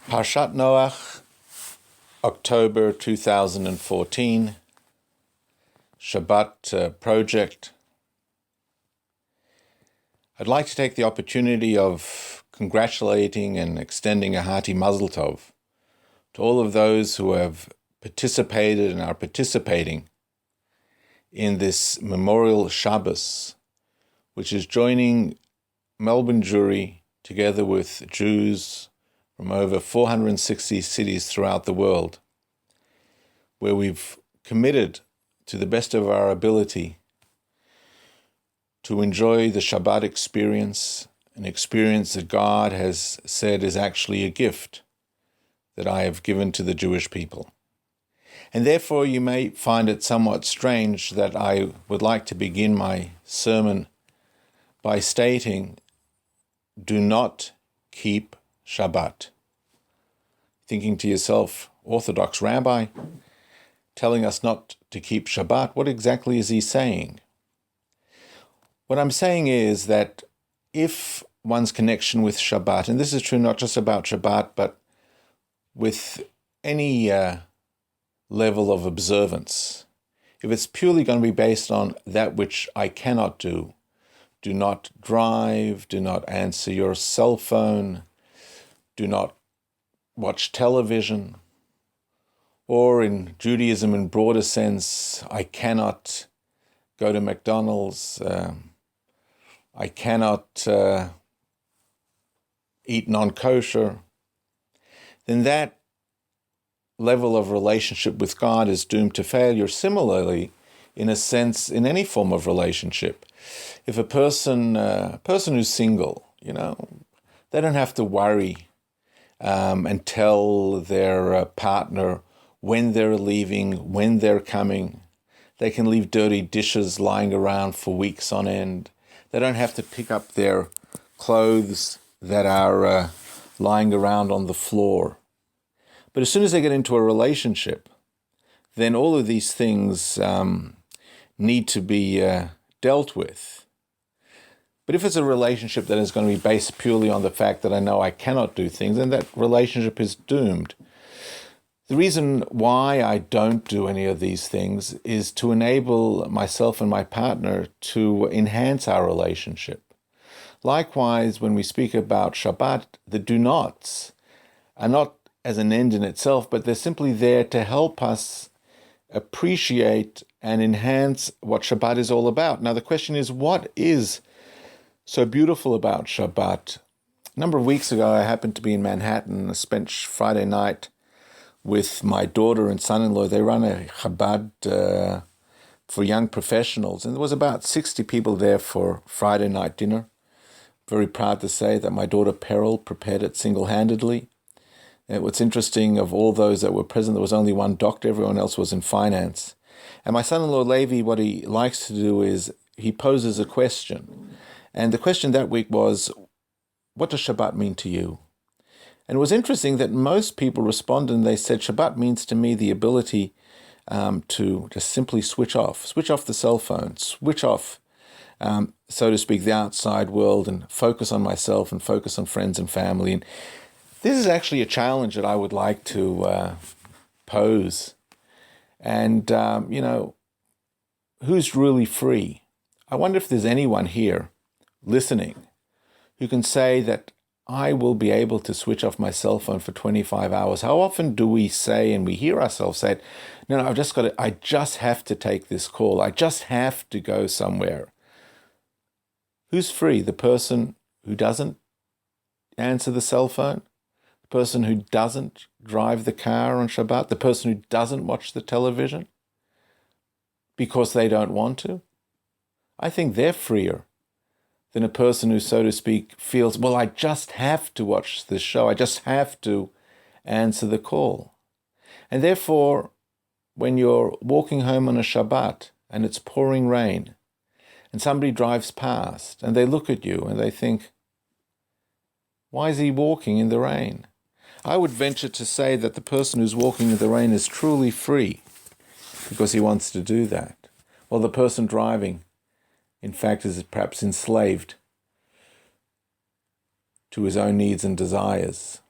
Parshas Noach, October 2014, Shabbat project. I'd like to take the opportunity of congratulating and extending a hearty mazel tov to all of those who have participated and are participating in this memorial Shabbos, which is joining Melbourne Jewry together with Jews from over 460 cities throughout the world, where we've committed to the best of our ability to enjoy the Shabbat experience, an experience that God has said is actually a gift that I have given to the Jewish people. And therefore you may find it somewhat strange that I would like to begin my sermon by stating, do not keep Shabbat. Thinking to yourself, Orthodox Rabbi, telling us not to keep Shabbat, what exactly is he saying? What I'm saying is that if one's connection with Shabbat, and this is true not just about Shabbat, but with any level of observance, if it's purely going to be based on that which I cannot do not drive, do not answer your cell phone, do not watch television, or in Judaism in broader sense, I cannot go to McDonald's, I cannot eat non-kosher, then that level of relationship with God is doomed to failure. Similarly, in a sense, in any form of relationship, if a person who's single, they don't have to worry and tell their partner when they're leaving, when they're coming. They can leave dirty dishes lying around for weeks on end. They don't have to pick up their clothes that are lying around on the floor. But as soon as they get into a relationship, then all of these things need to be dealt with. But if it's a relationship that is going to be based purely on the fact that I know I cannot do things, then that relationship is doomed. The reason why I don't do any of these things is to enable myself and my partner to enhance our relationship. Likewise, when we speak about Shabbat, the do-nots are not as an end in itself, but they're simply there to help us appreciate and enhance what Shabbat is all about. Now, the question is, what is so beautiful about Shabbat? A number of weeks ago, I happened to be in Manhattan. I spent Friday night with my daughter and son-in-law. They run a Chabad for young professionals, and there was about 60 people there for Friday night dinner. Very proud to say that my daughter Peril prepared it single-handedly. And what's interesting, of all those that were present, there was only one doctor, everyone else was in finance. And my son-in-law Levi, what he likes to do is he poses a question. And the question that week was, what does Shabbat mean to you? And it was interesting that most people responded and they said, Shabbat means to me the ability to just simply switch off the cell phone, switch off, so to speak, the outside world and focus on myself and focus on friends and family. And this is actually a challenge that I would like to pose. And, who's really free? I wonder if there's anyone here listening who can say that I will be able to switch off my cell phone for 25 hours. How often do we say, and we hear ourselves say, no, I just have to take this call. I just have to go somewhere. Who's free? The person who doesn't answer the cell phone? The person who doesn't drive the car on Shabbat? The person who doesn't watch the television because they don't want to? I think they're freer than a person who, so to speak, feels, well, I just have to watch this show. I just have to answer the call. And therefore, when you're walking home on a Shabbat and it's pouring rain and somebody drives past and they look at you and they think, why is he walking in the rain? I would venture to say that the person who's walking in the rain is truly free because he wants to do that. While the person driving, in fact, is perhaps enslaved to his own needs and desires.